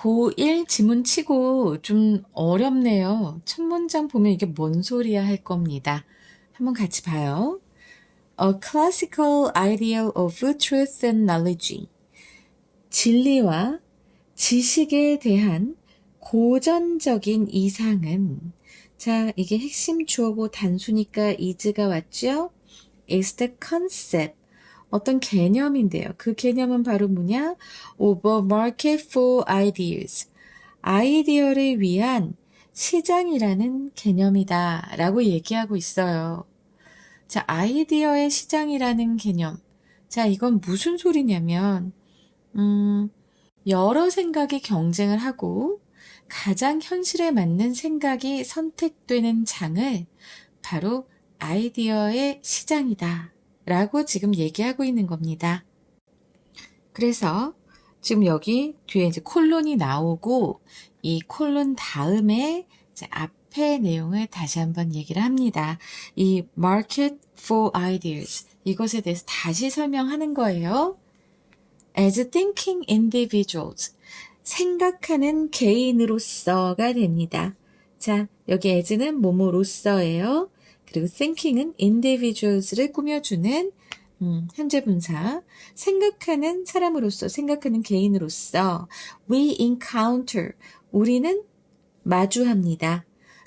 고1 지문치고 좀 어렵네요. 첫 문장 보면 이게 뭔 소리야 할 겁니다. 한번 같이 봐요. A classical ideal of truth and knowledge. 진리와 지식에 대한 고전적인 이상은, 자, 이게 핵심 주어고 단수니까 is가 왔죠? is the concept. 어떤 개념인데요. 그 개념은 바로 뭐냐? Of a market for ideas. 아이디어를 위한 시장이라는 개념이다 라고 얘기하고 있어요. 자, 아이디어의 시장이라는 개념. 자, 이건 무슨 소리냐면, 여러 생각이 경쟁을 하고 가장 현실에 맞는 생각이 선택되는 장을 바로 아이디어의 시장이다 라고 지금 얘기하고 있는 겁니다. 그래서 지금 여기 뒤에 이제 콜론이 나오고 이 콜론 다음에 이제 앞에 내용을 다시 한번 얘기를 합니다. 이 market for ideas 이것에 대해서 다시 설명하는 거예요. As thinking individuals 생각하는 개인으로서가 됩니다. 자, 여기 as는 뭐뭐로서예요. 그리고 thinking은 individuals를 꾸며주는 현재 분사. 생각하는 사람으로서, 생각하는 개인으로서 we encounter, 우리는 마주합니다.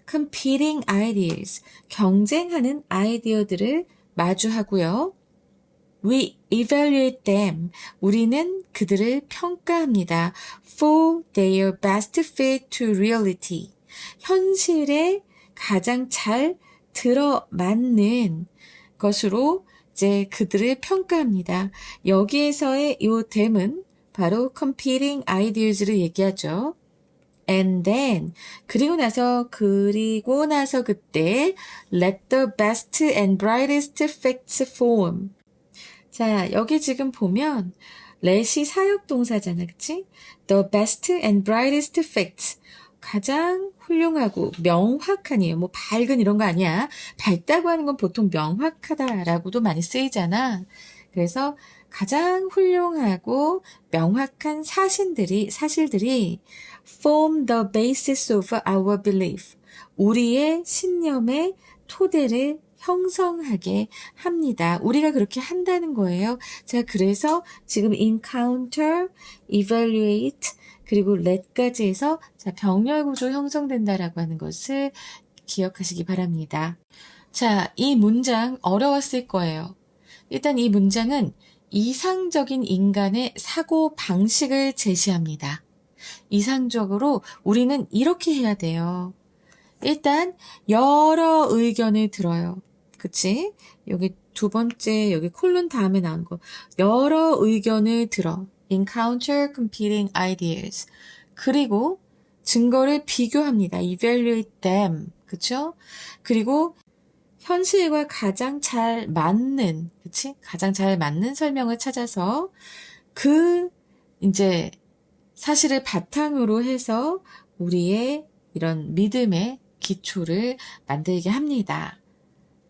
competing ideas, 경쟁하는 아이디어들을 마주하고요. We evaluate them, 우리는 그들을 평가합니다. For their best fit to reality, 현실에 가장 잘 들어맞는 것으로 이제 그들을 평가합니다. 여기에서의 이 them은 바로 competing ideas를 얘기하죠. And then, 그리고 나서 그때 let the best and brightest facts form. 자, 여기 지금 보면 let이 사역동사잖아, 그치? The best and brightest facts. 가장 훌륭하고 명확하니요. 뭐 밝은 이런 거 아니야. 밝다고 하는 건 보통 명확하다라고도 많이 쓰이잖아. 그래서 가장 훌륭하고 명확한 사실들이 form the basis of our belief. 우리의 신념의 토대를 형성하게 합니다. 우리가 그렇게 한다는 거예요. 자, 그래서 지금 encounter, evaluate, 그리고 let까지 해서 자, 병렬 구조 형성된다라고 하는 것을 기억하시기 바랍니다. 자, 이 문장 어려웠을 거예요. 일단 이 문장은 이상적인 인간의 사고 방식을 제시합니다. 이상적으로 우리는 이렇게 해야 돼요. 일단 여러 의견을 들어요. 그치? 여기 두 번째 여기 콜론 다음에 나온 거. 여러 의견을 들어. encounter competing ideas. 그리고 증거를 비교합니다. evaluate them. 그쵸? 그리고 현실과 가장 잘 맞는, 그치? 가장 잘 맞는 설명을 찾아서 이제 사실을 바탕으로 해서 우리의 이런 믿음의 기초를 만들게 합니다.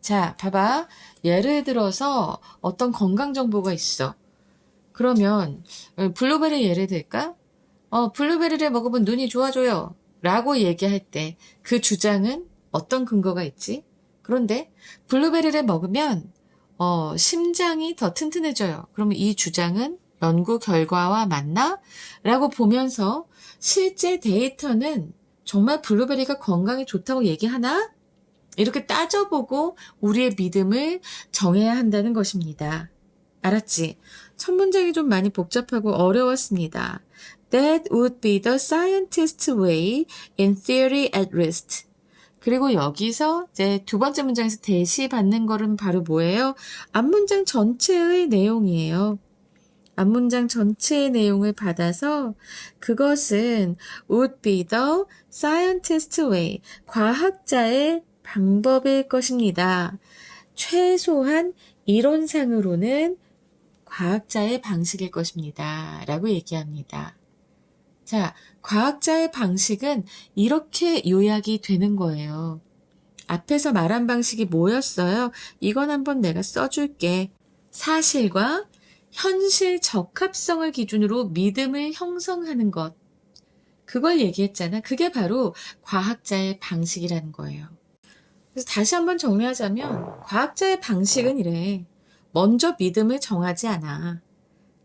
자, 봐봐. 예를 들어서 어떤 건강 정보가 있어. 그러면 블루베리 예를 들까? 블루베리를 먹으면 눈이 좋아져요. 라고 얘기할 때 그 주장은 어떤 근거가 있지? 그런데 블루베리를 먹으면 심장이 더 튼튼해져요. 그러면 이 주장은 연구 결과와 맞나? 라고 보면서 실제 데이터는 정말 블루베리가 건강에 좋다고 얘기하나? 이렇게 따져보고 우리의 믿음을 정해야 한다는 것입니다. 알았지? 첫 문장이 좀 많이 복잡하고 어려웠습니다. That would be the scientist's way in theory at least. 그리고 여기서 이제 두 번째 문장에서 대시 받는 거는 바로 뭐예요? 앞문장 전체의 내용이에요. 앞문장 전체의 내용을 받아서 그것은 would be the scientist's way, 과학자의 방법일 것입니다. 최소한 이론상으로는 과학자의 방식일 것입니다. 라고 얘기합니다. 자, 과학자의 방식은 이렇게 요약이 되는 거예요. 앞에서 말한 방식이 뭐였어요? 이건 한번 내가 써줄게. 사실과 현실 적합성을 기준으로 믿음을 형성하는 것. 그걸 얘기했잖아. 그게 바로 과학자의 방식이라는 거예요. 그래서 다시 한번 정리하자면 과학자의 방식은 이래. 먼저 믿음을 정하지 않아.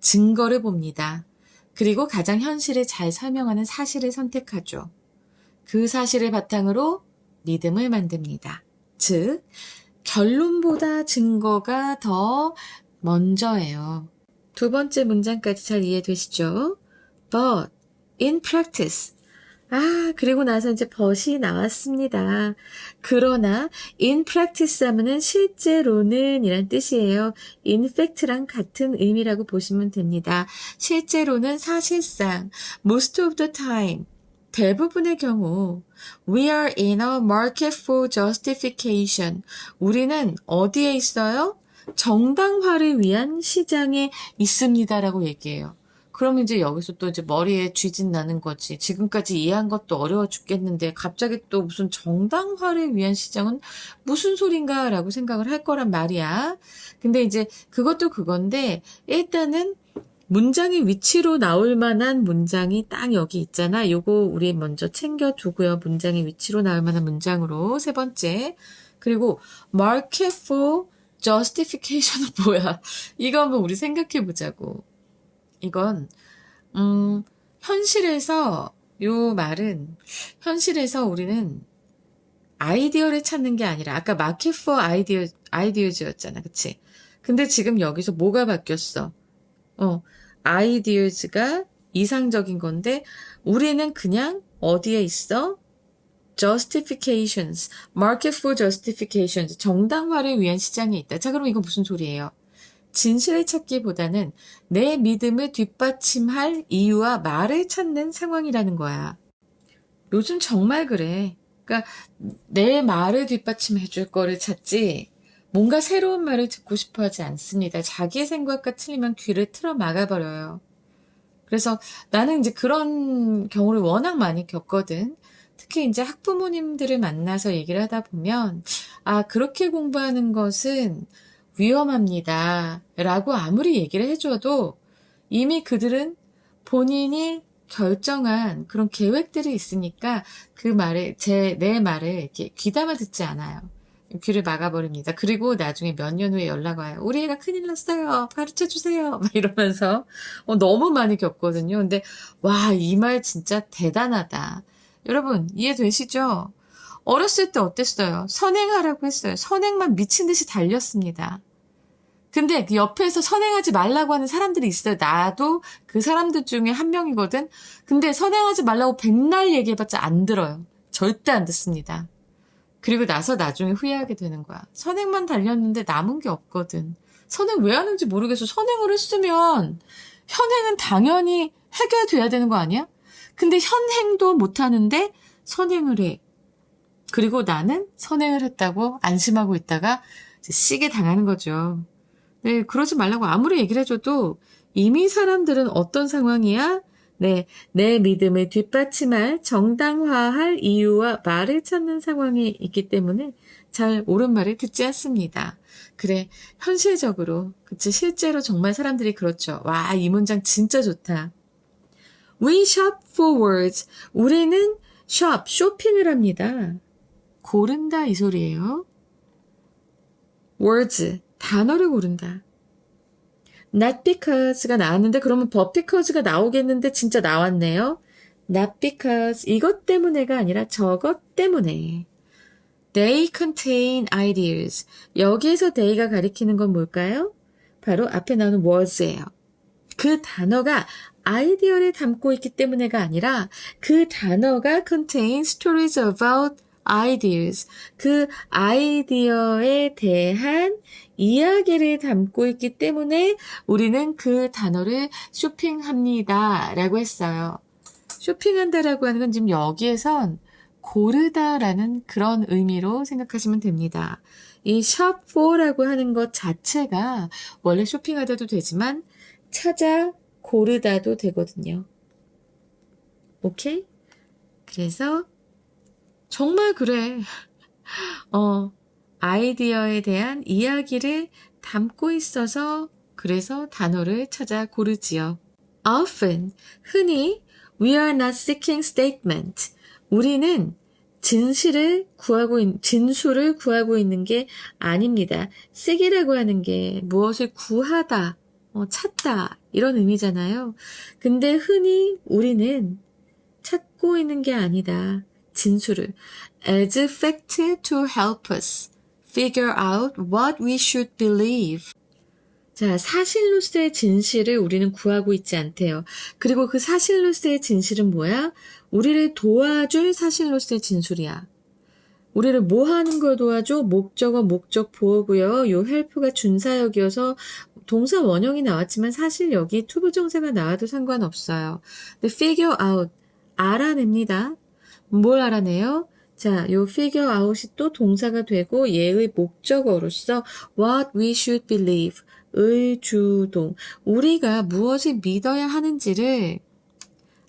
증거를 봅니다. 그리고 가장 현실을 잘 설명하는 사실을 선택하죠. 그 사실을 바탕으로 믿음을 만듭니다. 즉, 결론보다 증거가 더 먼저예요. 두 번째 문장까지 잘 이해되시죠? But in practice. 그리고 나서 이제 but이 나왔습니다. 그러나 in practice 하면은 실제로는 이란 뜻이에요. in fact랑 같은 의미라고 보시면 됩니다. 실제로는 사실상 most of the time 대부분의 경우 we are in a market for justification. 우리는 어디에 있어요? 정당화를 위한 시장에 있습니다라고 얘기해요. 그럼 이제 여기서 또 이제 머리에 쥐진 나는 거지. 지금까지 이해한 것도 어려워 죽겠는데 갑자기 또 무슨 정당화를 위한 시장은 무슨 소린가 라고 생각을 할 거란 말이야. 근데 이제 그것도 그건데 일단은 문장의 위치로 나올 만한 문장이 딱 여기 있잖아. 요거 우리 먼저 챙겨두고요. 문장의 위치로 나올 만한 문장으로 세 번째. 그리고 market for justification은 뭐야? 이거 한번 우리 생각해 보자고. 이건 현실에서 요 말은 현실에서 우리는 아이디어를 찾는 게 아니라 아까 market for ideas였잖아. 그치? 근데 지금 여기서 뭐가 바뀌었어? 아이디어즈가 이상적인 건데 우리는 그냥 어디에 있어? justifications, market for justifications, 정당화를 위한 시장에 있다. 자, 그럼 이건 무슨 소리예요? 진실을 찾기보다는 내 믿음을 뒷받침할 이유와 말을 찾는 상황이라는 거야. 요즘 정말 그래. 그러니까 내 말을 뒷받침해 줄 거를 찾지 뭔가 새로운 말을 듣고 싶어 하지 않습니다. 자기의 생각과 틀리면 귀를 틀어 막아버려요. 그래서 나는 이제 그런 경우를 워낙 많이 겪거든. 특히 이제 학부모님들을 만나서 얘기를 하다 보면, 그렇게 공부하는 것은 위험합니다. 라고 아무리 얘기를 해줘도 이미 그들은 본인이 결정한 그런 계획들이 있으니까 그 말에, 내 말을 이렇게 귀담아 듣지 않아요. 귀를 막아버립니다. 그리고 나중에 몇 년 후에 연락 와요. 우리 애가 큰일 났어요. 가르쳐 주세요. 막 이러면서 너무 많이 겪거든요. 근데 와, 이 말 진짜 대단하다. 여러분 이해되시죠? 어렸을 때 어땠어요? 선행하라고 했어요. 선행만 미친 듯이 달렸습니다. 근데 그 옆에서 선행하지 말라고 하는 사람들이 있어요. 나도 그 사람들 중에 한 명이거든. 근데 선행하지 말라고 백날 얘기해봤자 안 들어요. 절대 안 듣습니다. 그리고 나서 나중에 후회하게 되는 거야. 선행만 달렸는데 남은 게 없거든. 선행 왜 하는지 모르겠어. 선행을 했으면 현행은 당연히 해결돼야 되는 거 아니야? 근데 현행도 못하는데 선행을 해. 그리고 나는 선행을 했다고 안심하고 있다가 시게 당하는 거죠. 네, 그러지 말라고 아무리 얘기를 해줘도 이미 사람들은 어떤 상황이야? 네, 내 믿음을 뒷받침할 정당화할 이유와 말을 찾는 상황이 있기 때문에 잘 옳은 말을 듣지 않습니다. 그래, 현실적으로, 그치, 실제로 정말 사람들이 그렇죠. 와, 이 문장 진짜 좋다. We shop for words. 우리는 쇼핑을 합니다. 고른다 이 소리예요. words, 단어를 고른다. not because가 나왔는데 그러면 but because가 나오겠는데 진짜 나왔네요. not because 이것 때문에가 아니라 저것 때문에. They contain ideas. 여기에서 they가 가리키는 건 뭘까요? 바로 앞에 나오는 words예요. 그 단어가 아이디어를 담고 있기 때문에가 아니라 그 단어가 contain stories about ideas. 그 아이디어에 대한 이야기를 담고 있기 때문에 우리는 그 단어를 쇼핑합니다. 라고 했어요. 쇼핑한다라고 하는 건 지금 여기에선 고르다라는 그런 의미로 생각하시면 됩니다. 이 shop for라고 하는 것 자체가 원래 쇼핑하다도 되지만 찾아 고르다도 되거든요. 오케이? 그래서 정말 그래. 아이디어에 대한 이야기를 담고 있어서 그래서 단어를 찾아 고르지요. Often, 흔히 We are not seeking statement. 우리는 진술을 구하고 있는 게 아닙니다. seek이라고 하는 게 무엇을 구하다, 찾다 이런 의미잖아요. 근데 흔히 우리는 찾고 있는 게 아니다. 진술을 as fact to help us figure out what we should believe. 자, 사실로서의 진실을 우리는 구하고 있지 않대요. 그리고 그 사실로서의 진실은 뭐야? 우리를 도와줄 사실로서의 진술이야. 우리를 뭐 하는 걸 도와줘? 목적어, 목적 보어고요. 요 help가 준사역이어서 동사 원형이 나왔지만 사실 여기 투부정사가 나와도 상관없어요. 근데 figure out, 알아냅니다. 뭘 알아내요? 자, 요 figure out이 또 동사가 되고 얘의 목적어로서 what we should believe, 의 주동, 우리가 무엇을 믿어야 하는지를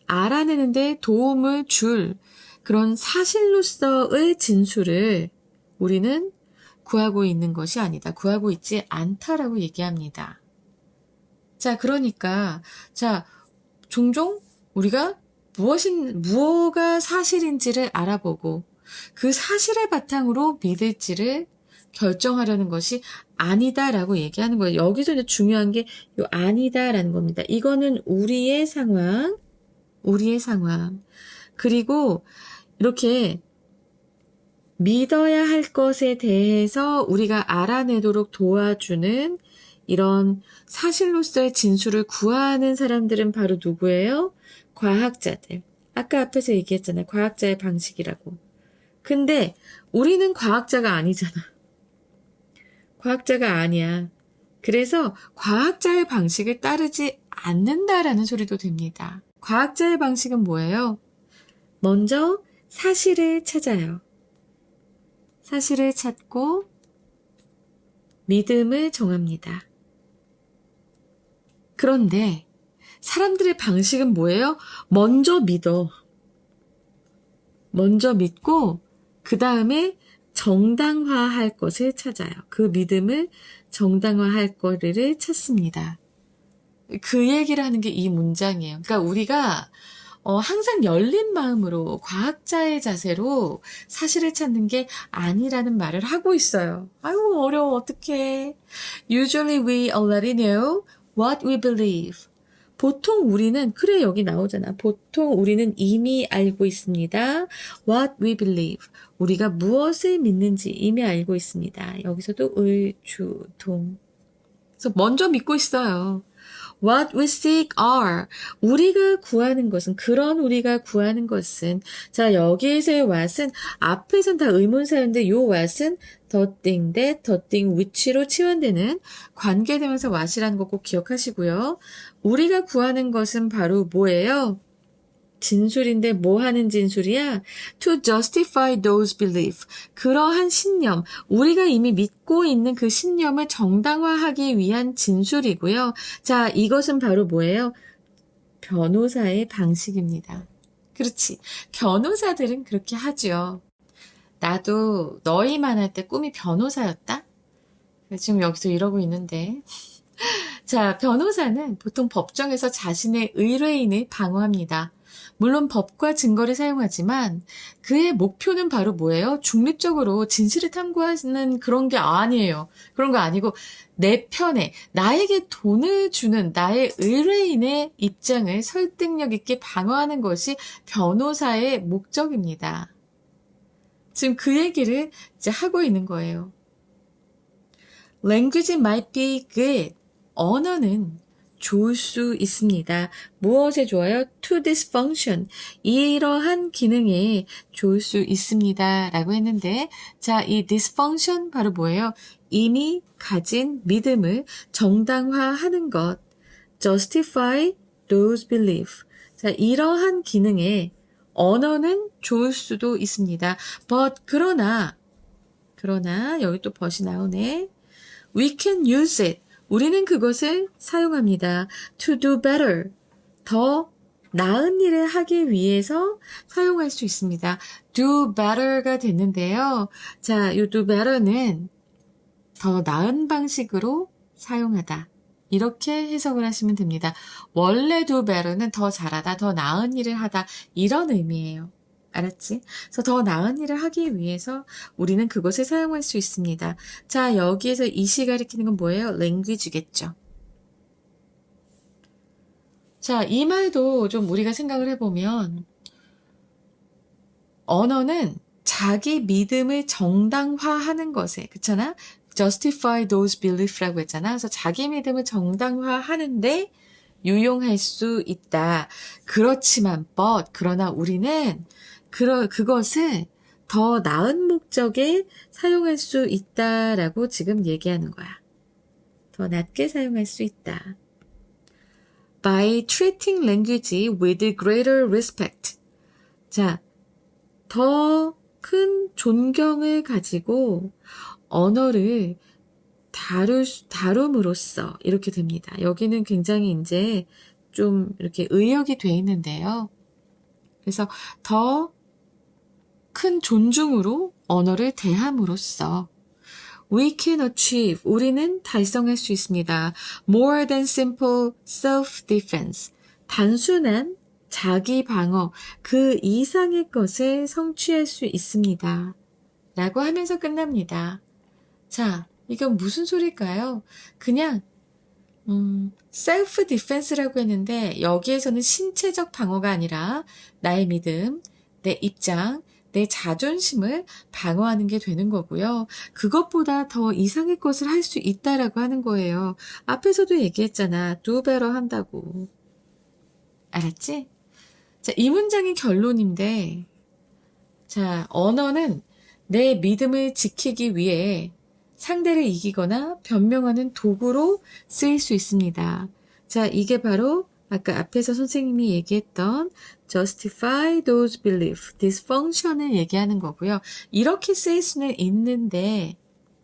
알아내는데 도움을 줄 그런 사실로서의 진술을 우리는 구하고 있는 것이 아니다. 구하고 있지 않다라고 얘기합니다. 자, 그러니까 자, 종종 우리가 무엇가 사실인지를 알아보고 그 사실을 바탕으로 믿을지를 결정하려는 것이 아니다라고 얘기하는 거예요. 여기서 이제 중요한 게 요 아니다라는 겁니다. 이거는 우리의 상황. 그리고 이렇게 믿어야 할 것에 대해서 우리가 알아내도록 도와주는 이런 사실로서의 진술을 구하는 사람들은 바로 누구예요? 과학자들. 아까 앞에서 얘기했잖아요. 과학자의 방식이라고. 근데 우리는 과학자가 아니잖아. 과학자가 아니야. 그래서 과학자의 방식을 따르지 않는다라는 소리도 됩니다. 과학자의 방식은 뭐예요? 먼저 사실을 찾아요. 사실을 찾고 믿음을 정합니다. 그런데 사람들의 방식은 뭐예요? 먼저 믿어. 먼저 믿고 그 다음에 정당화할 것을 찾아요. 그 믿음을 정당화할 거리를 찾습니다. 그 얘기를 하는 게 이 문장이에요. 그러니까 우리가 항상 열린 마음으로 과학자의 자세로 사실을 찾는 게 아니라는 말을 하고 있어요. 아유, 어려워. 어떡해. Usually we already know what we believe. 보통 우리는, 그래, 여기 나오잖아. 보통 우리는 이미 알고 있습니다. What we believe. 우리가 무엇을 믿는지 이미 알고 있습니다. 여기서도 의, 주, 동. 그래서 먼저 믿고 있어요. What we seek are. 우리가 구하는 것은, 우리가 구하는 것은, 자, 여기에서의 what은, 앞에선 다 의문사인데, 요 what은 the thing that, the thing which로 치환되는 관계대명사 what이라는 거 꼭 기억하시고요. 우리가 구하는 것은 바로 뭐예요? 진술인데 뭐 하는 진술이야? To justify those beliefs. 그러한 신념, 우리가 이미 믿고 있는 그 신념을 정당화하기 위한 진술이고요. 자, 이것은 바로 뭐예요? 변호사의 방식입니다. 그렇지. 변호사들은 그렇게 하죠. 나도 너희만 할 때 꿈이 변호사였다? 지금 여기서 이러고 있는데. 자, 변호사는 보통 법정에서 자신의 의뢰인을 방어합니다. 물론 법과 증거를 사용하지만 그의 목표는 바로 뭐예요? 중립적으로 진실을 탐구하는 그런 게 아니에요. 그런 거 아니고 내 편에 나에게 돈을 주는 나의 의뢰인의 입장을 설득력 있게 방어하는 것이 변호사의 목적입니다. 지금 그 얘기를 이제 하고 있는 거예요. Language might be good. 언어는 좋을 수 있습니다. 무엇에 좋아요? To this function. 이러한 기능에 좋을 수 있습니다. 라고 했는데, 자, 이 this function 바로 뭐예요? 이미 가진 믿음을 정당화하는 것. Justify those beliefs. 자, 이러한 기능에 언어는 좋을 수도 있습니다. But, 그러나, 여기 또 but이 나오네. We can use it. 우리는 그것을 사용합니다. To do better. 더 나은 일을 하기 위해서 사용할 수 있습니다. Do better가 됐는데요. 자, 이 do better는 더 나은 방식으로 사용하다. 이렇게 해석을 하시면 됩니다. 원래 do better는 더 잘하다, 더 나은 일을 하다 이런 의미예요. 알았지? 그래서 더 나은 일을 하기 위해서 우리는 그것을 사용할 수 있습니다. 자, 여기에서 이시 가리키는 건 뭐예요? language겠죠. 자, 이 말도 좀 우리가 생각을 해보면 언어는 자기 믿음을 정당화하는 것에, 그렇잖아? justify those belief라고 했잖아. 그래서 자기 믿음을 정당화하는데 유용할 수 있다. 그렇지만 그러나 우리는 그것을 더 나은 목적에 사용할 수 있다라고 지금 얘기하는 거야. 더 낮게 사용할 수 있다. By treating language with greater respect. 자, 더 큰 존경을 가지고 언어를 다룸으로써 이렇게 됩니다. 여기는 굉장히 이제 좀 이렇게 의역이 돼 있는데요. 그래서 더 큰 존중으로 언어를 대함으로써 we can achieve, 우리는 달성할 수 있습니다. more than simple self-defense, 단순한 자기 방어, 그 이상의 것을 성취할 수 있습니다. 라고 하면서 끝납니다. 자, 이건 무슨 소리일까요? 그냥 셀프 디펜스라고 했는데 여기에서는 신체적 방어가 아니라 나의 믿음, 내 입장, 내 자존심을 방어하는 게 되는 거고요. 그것보다 더 이상의 것을 할 수 있다라고 하는 거예요. 앞에서도 얘기했잖아. do better 한다고. 알았지? 자, 이 문장의 결론인데, 자, 언어는 내 믿음을 지키기 위해 상대를 이기거나 변명하는 도구로 쓰일 수 있습니다. 자, 이게 바로 아까 앞에서 선생님이 얘기했던 justify those beliefs, dysfunction을 얘기하는 거고요. 이렇게 쓰일 수는 있는데,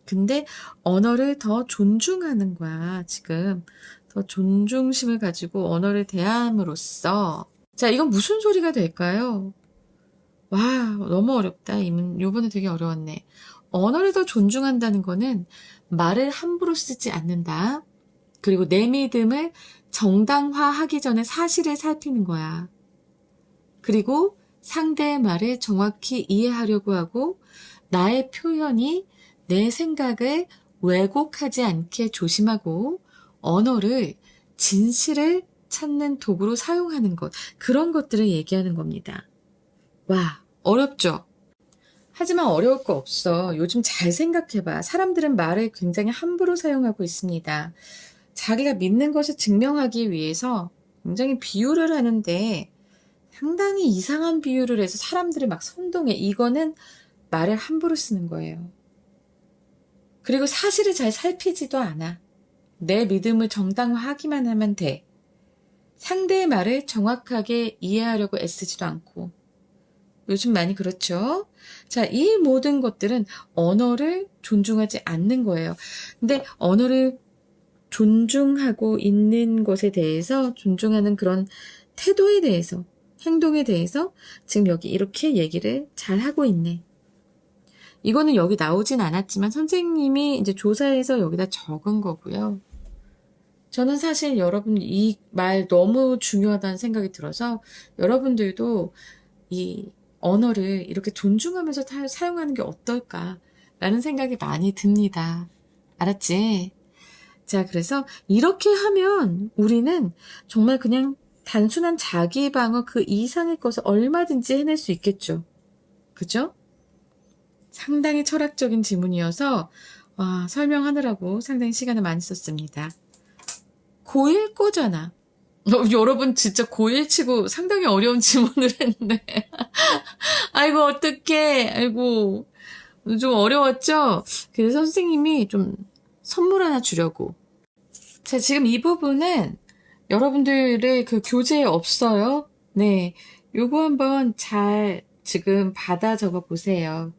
근데 언어를 더 존중하는 거야, 지금. 더 존중심을 가지고 언어를 대함으로써. 자, 이건 무슨 소리가 될까요? 와, 너무 어렵다. 요번에 되게 어려웠네. 언어를 더 존중한다는 거는 말을 함부로 쓰지 않는다. 그리고 내 믿음을 정당화하기 전에 사실을 살피는 거야. 그리고 상대의 말을 정확히 이해하려고 하고 나의 표현이 내 생각을 왜곡하지 않게 조심하고 언어를 진실을 찾는 도구로 사용하는 것. 그런 것들을 얘기하는 겁니다. 와, 어렵죠? 하지만 어려울 거 없어. 요즘 잘 생각해봐. 사람들은 말을 굉장히 함부로 사용하고 있습니다. 자기가 믿는 것을 증명하기 위해서 굉장히 비유를 하는데 상당히 이상한 비유를 해서 사람들을 막 선동해. 이거는 말을 함부로 쓰는 거예요. 그리고 사실을 잘 살피지도 않아. 내 믿음을 정당화하기만 하면 돼. 상대의 말을 정확하게 이해하려고 애쓰지도 않고. 요즘 많이 그렇죠? 자, 이 모든 것들은 언어를 존중하지 않는 거예요. 근데 언어를 존중하고 있는 것에 대해서, 존중하는 그런 태도에 대해서, 행동에 대해서 지금 여기 이렇게 얘기를 잘 하고 있네. 이거는 여기 나오진 않았지만 선생님이 이제 조사해서 여기다 적은 거고요. 저는 사실 여러분 이 말 너무 중요하다는 생각이 들어서 여러분들도 이 언어를 이렇게 존중하면서 사용하는 게 어떨까라는 생각이 많이 듭니다. 알았지? 자, 그래서 이렇게 하면 우리는 정말 그냥 단순한 자기 방어 그 이상의 것을 얼마든지 해낼 수 있겠죠. 그죠? 상당히 철학적인 지문이어서 설명하느라고 상당히 시간을 많이 썼습니다. 고1 거잖아. 여러분 진짜 고1 치고 상당히 어려운 지문을 했네. 아이고 어떡해. 아이고 좀 어려웠죠? 그래서 선생님이 좀 선물 하나 주려고. 자, 지금 이 부분은 여러분들의 그 교재에 없어요. 네, 요거 한번 잘 지금 받아 적어 보세요.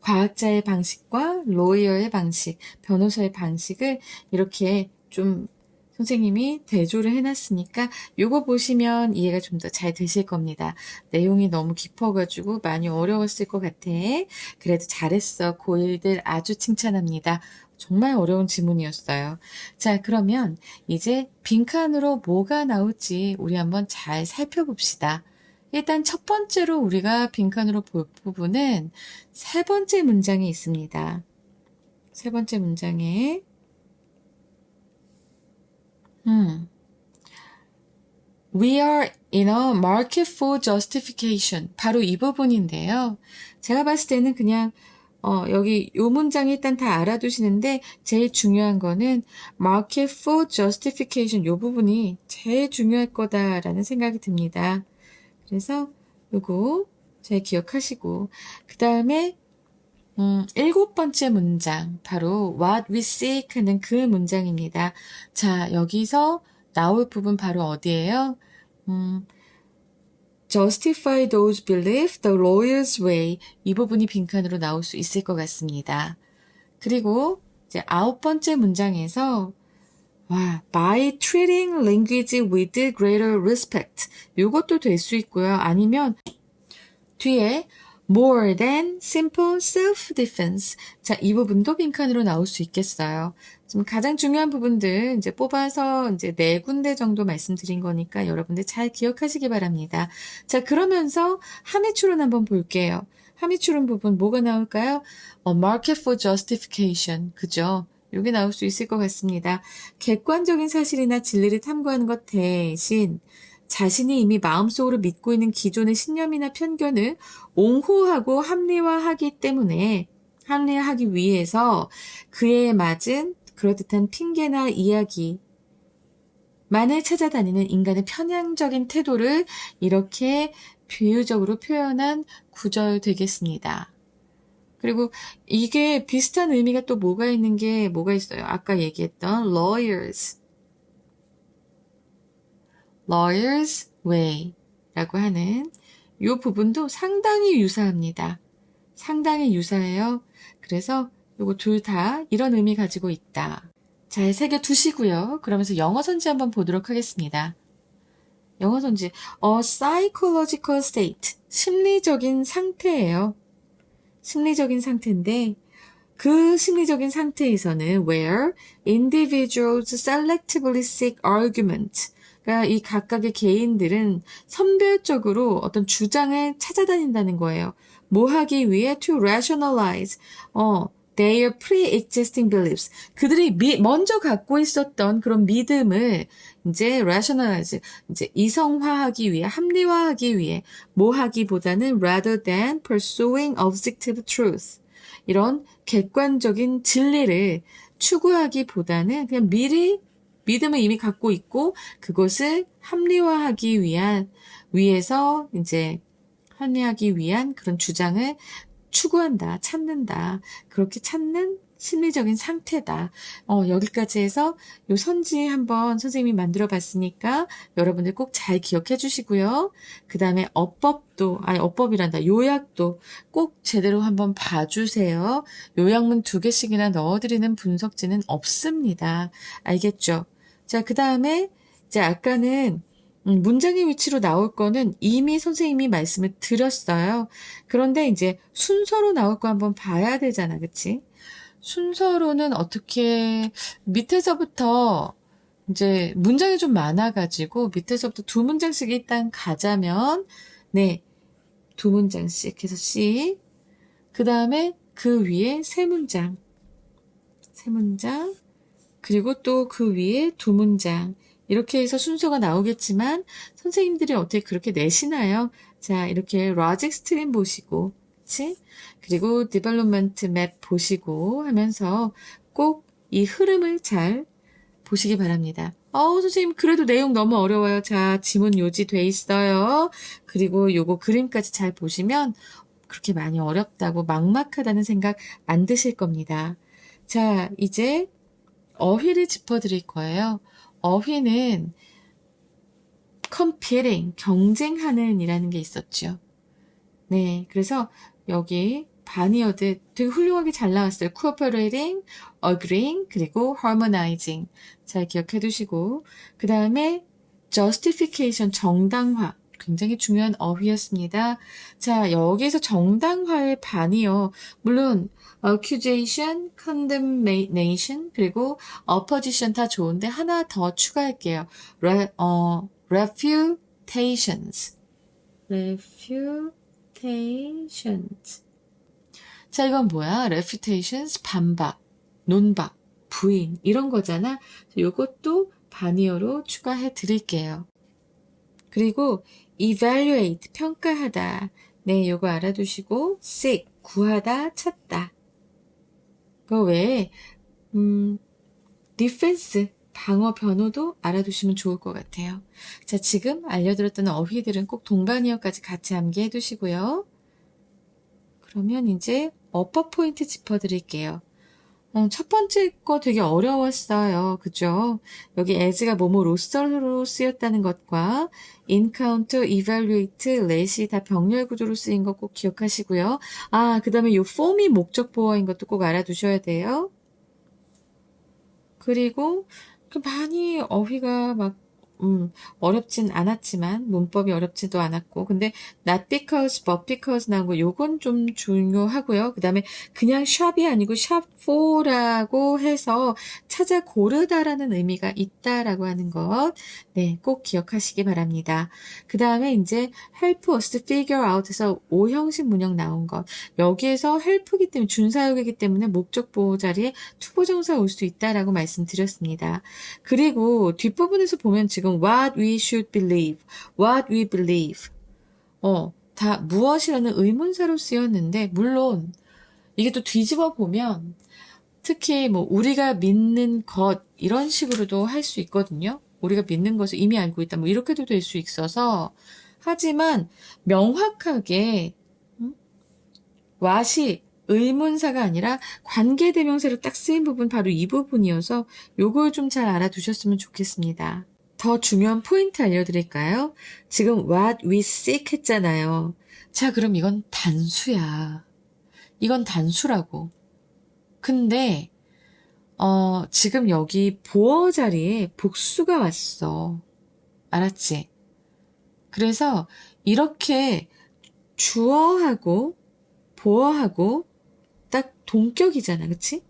과학자의 방식과 로이어의 방식, 변호사의 방식을 이렇게 좀 선생님이 대조를 해놨으니까 요거 보시면 이해가 좀 더 잘 되실 겁니다. 내용이 너무 깊어가지고 많이 어려웠을 것 같아. 그래도 잘했어. 고1들 아주 칭찬합니다. 정말 어려운 지문이었어요. 자, 그러면 이제 빈칸으로 뭐가 나올지 우리 한번 잘 살펴봅시다. 일단 첫 번째로 우리가 빈칸으로 볼 부분은 세 번째 문장이 있습니다. 세 번째 문장에 We are in a market for justification. 바로 이 부분인데요. 제가 봤을 때는 그냥 여기 요 문장 일단 다 알아두시는데 제일 중요한 거는 market for justification 요 부분이 제일 중요할 거다라는 생각이 듭니다. 그래서 요거 잘 기억하시고 그 다음에 7번째 문장 바로 what we seek 하는 그 문장입니다. 자, 여기서 나올 부분 바로 어디예요? justify those beliefs the lawyer's way. 이 부분이 빈칸으로 나올 수 있을 것 같습니다. 그리고 이제 9번째 문장에서 by treating language with greater respect. 이것도 될 수 있고요. 아니면 뒤에 more than simple self-defense. 자, 이 부분도 빈칸으로 나올 수 있겠어요. 지금 가장 중요한 부분들 이제 뽑아서 이제 4군데 정도 말씀드린 거니까 여러분들 잘 기억하시기 바랍니다. 자, 그러면서 함의추론 한번 볼게요. 함의추론 부분 뭐가 나올까요? market for justification. 그죠? 이게 나올 수 있을 것 같습니다. 객관적인 사실이나 진리를 탐구하는 것 대신 자신이 이미 마음속으로 믿고 있는 기존의 신념이나 편견을 옹호하고 합리화하기 위해서 그에 맞은 그럴듯한 핑계나 이야기만을 찾아다니는 인간의 편향적인 태도를 이렇게 비유적으로 표현한 구절 되겠습니다. 그리고 이게 비슷한 의미가 또 뭐가 있어요? 아까 얘기했던 lawyer's way 라고 하는 이 부분도 상당히 유사합니다. 상당히 유사해요. 그래서 요거 둘 다 이런 의미 가지고 있다. 잘 새겨두시고요. 그러면서 영어 선지 한번 보도록 하겠습니다. 영어 선지, a psychological state, 심리적인 상태예요. 심리적인 상태인데 그 심리적인 상태에서는 where individuals selectively seek argument, 그러니까 이 각각의 개인들은 선별적으로 어떤 주장을 찾아다닌다는 거예요. 뭐 하기 위해 to rationalize their pre-existing beliefs. 그들이 먼저 갖고 있었던 그런 믿음을 이제 rationalize, 이제 이성화하기 위해, 합리화하기 위해 뭐 하기보다는 rather than pursuing objective truth. 이런 객관적인 진리를 추구하기보다는 그냥 미리 믿음을 이미 갖고 있고 그것을 합리화하기 위해서 이제 합리하기 위한 그런 주장을 추구한다, 찾는다. 그렇게 찾는 심리적인 상태다. 여기까지 해서 요 선지 한번 선생님이 만들어 봤으니까 여러분들 꼭 잘 기억해 주시고요. 그 다음에 요약도 꼭 제대로 한번 봐주세요. 요약문 2개씩이나 넣어드리는 분석지는 없습니다. 알겠죠? 자, 그 다음에 이제 아까는 문장의 위치로 나올 거는 이미 선생님이 말씀을 드렸어요. 그런데 이제 순서로 나올 거 한번 봐야 되잖아. 그치? 순서로는 어떻게 밑에서부터 이제 문장이 좀 많아가지고 밑에서부터 2문장씩 일단 가자면 2문장씩 해서 C 그 다음에 그 위에 3문장 그리고 또 그 위에 2문장 이렇게 해서 순서가 나오겠지만 선생님들이 어떻게 그렇게 내시나요? 자, 이렇게 로직 스트림 보시고 그치? 그리고 디벨롭먼트 맵 보시고 하면서 꼭 이 흐름을 잘 보시기 바랍니다. 선생님 그래도 내용 너무 어려워요. 자, 지문 요지 돼 있어요. 그리고 요거 그림까지 잘 보시면 그렇게 많이 어렵다고 막막하다는 생각 안 드실 겁니다. 자, 이제 어휘를 짚어드릴 거예요. 어휘는 competing, 경쟁하는 이라는 게 있었죠. 네, 그래서 여기 바니어드 되게 훌륭하게 잘 나왔어요. cooperating, agreeing, 그리고 harmonizing. 잘 기억해 두시고 그 다음에 justification, 정당화. 굉장히 중요한 어휘였습니다. 자, 여기서 정당화의 반이요. 물론 accusation, condemnation, 그리고 opposition 다 좋은데 하나 더 추가할게요. refutations. refutations. 자, 이건 뭐야? refutations, 반박, 논박, 부인 이런 거잖아. 요것도 반이어로 추가해 드릴게요. 그리고 evaluate, 평가하다. 네, 요거 알아두시고 seek, 구하다, 찾다. 그 외에 defense, 방어, 변호도 알아두시면 좋을 것 같아요. 자, 지금 알려드렸던 어휘들은 꼭 동반이어까지 같이 암기해 두시고요. 그러면 이제 어퍼 포인트 짚어드릴게요. 첫 번째 거 되게 어려웠어요. 그죠? 여기 as가 뭐뭐로서로 쓰였다는 것과 encounter, evaluate, let이 다 병렬 구조로 쓰인 거 꼭 기억하시고요. 아, 그 다음에 요 form이 목적 보어인 것도 꼭 알아두셔야 돼요. 그리고 많이 어휘가 막 어렵진 않았지만 문법이 어렵지도 않았고 근데 not because, but because 나온 거 요건 좀 중요하고요. 그 다음에 그냥 shop이 아니고 shop for라고 해서 찾아 고르다라는 의미가 있다라고 하는 것 네, 꼭 기억하시기 바랍니다. 그 다음에 이제 help us to figure out에서 오형식 문형 나온 것 여기에서 help이기 때문에 준사역이기 때문에 목적 보호 자리에 투보정사 올 수 있다라고 말씀드렸습니다. 그리고 뒷부분에서 보면 지금 what we should believe, what we believe 다 무엇이라는 의문사로 쓰였는데 물론 이게 또 뒤집어 보면 특히 뭐 우리가 믿는 것 이런 식으로도 할 수 있거든요. 우리가 믿는 것을 이미 알고 있다 뭐 이렇게도 될 수 있어서 하지만 명확하게 what이 의문사가 아니라 관계대명사로 딱 쓰인 부분 바로 이 부분이어서 요걸 좀 잘 알아두셨으면 좋겠습니다. 더 중요한 포인트 알려드릴까요? 지금 what we seek 했잖아요. 자, 그럼 이건 단수야. 이건 단수라고. 근데 지금 여기 보어 자리에 복수가 왔어. 알았지? 그래서 이렇게 주어하고 보어하고 딱 동격이잖아. 그치?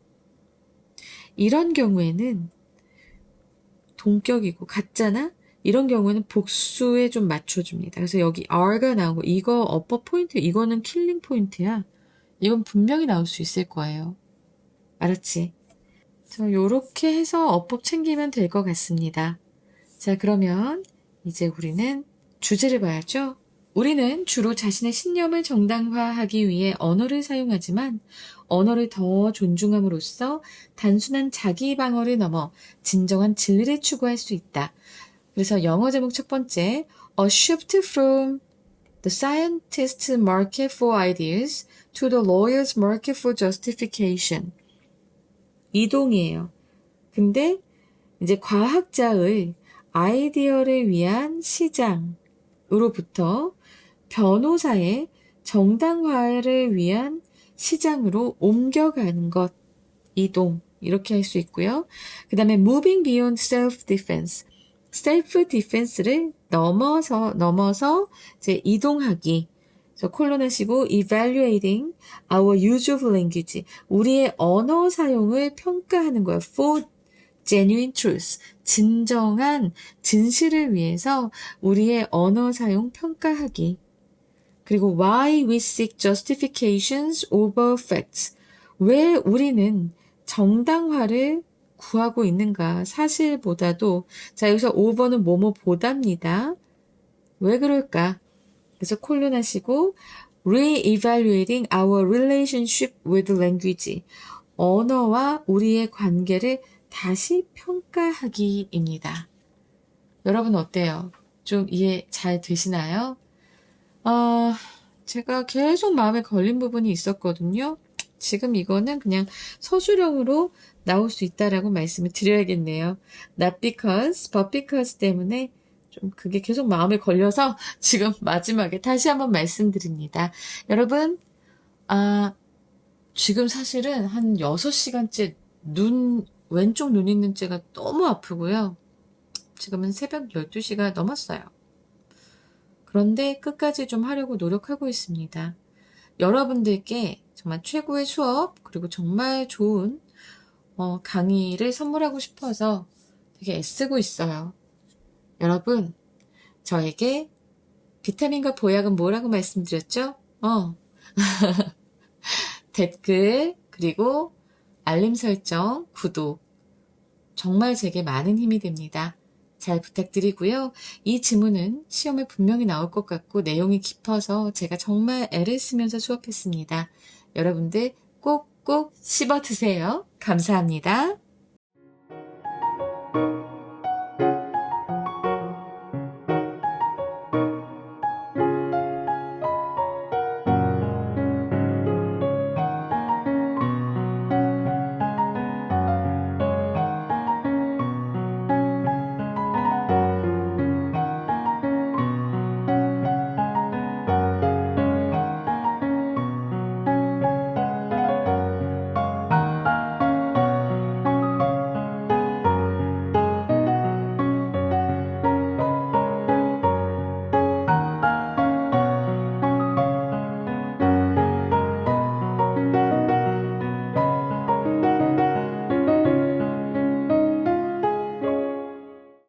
이런 경우에는 동격이고 같잖아? 이런 경우에는 복수에 좀 맞춰줍니다. 그래서 여기 R가 나오고 이거 어퍼 포인트, 이거는 킬링 포인트야. 이건 분명히 나올 수 있을 거예요. 알았지? 자, 요렇게 해서 어법 챙기면 될 것 같습니다. 자, 그러면 이제 우리는 주제를 봐야죠. 우리는 주로 자신의 신념을 정당화하기 위해 언어를 사용하지만 언어를 더 존중함으로써 단순한 자기 방어를 넘어 진정한 진리를 추구할 수 있다. 그래서 영어 제목 첫 번째, A shift from the scientist's market for ideas to the lawyer's market for justification. 이동이에요. 근데 이제 과학자의 아이디어를 위한 시장으로부터 변호사의 정당화를 위한 시장으로 옮겨가는 것, 이동 이렇게 할 수 있고요. 그 다음에 moving beyond self-defense, self-defense를 넘어서 이제 이동하기. 그래서 콜론하시고 evaluating our use of language, 우리의 언어 사용을 평가하는 거예요. for genuine truth, 진정한 진실을 위해서 우리의 언어 사용 평가하기. 그리고 why we seek justifications over facts, 왜 우리는 정당화를 구하고 있는가, 사실보다도. 자, 여기서 over는 뭐뭐보답니다. 왜 그럴까? 그래서 콜론 하시고 re-evaluating our relationship with language, 언어와 우리의 관계를 다시 평가하기입니다. 여러분 어때요? 좀 이해 잘 되시나요? 제가 계속 마음에 걸린 부분이 있었거든요. 지금 이거는 그냥 서술형으로 나올 수 있다라고 말씀을 드려야겠네요. Not because, but because 때문에 좀 그게 계속 마음에 걸려서 지금 마지막에 다시 한번 말씀드립니다. 여러분, 지금 사실은 한 6시간째 왼쪽 눈 있는 째가 너무 아프고요. 지금은 새벽 12시가 넘었어요. 그런데 끝까지 좀 하려고 노력하고 있습니다. 여러분들께 정말 최고의 수업, 그리고 정말 좋은 강의를 선물하고 싶어서 되게 애쓰고 있어요. 여러분, 저에게 비타민과 보약은 뭐라고 말씀드렸죠? 댓글, 그리고 알림 설정, 구독. 정말 제게 많은 힘이 됩니다. 잘 부탁드리고요. 이 지문은 시험에 분명히 나올 것 같고 내용이 깊어서 제가 정말 애를 쓰면서 수업했습니다. 여러분들 꼭꼭 씹어 드세요. 감사합니다.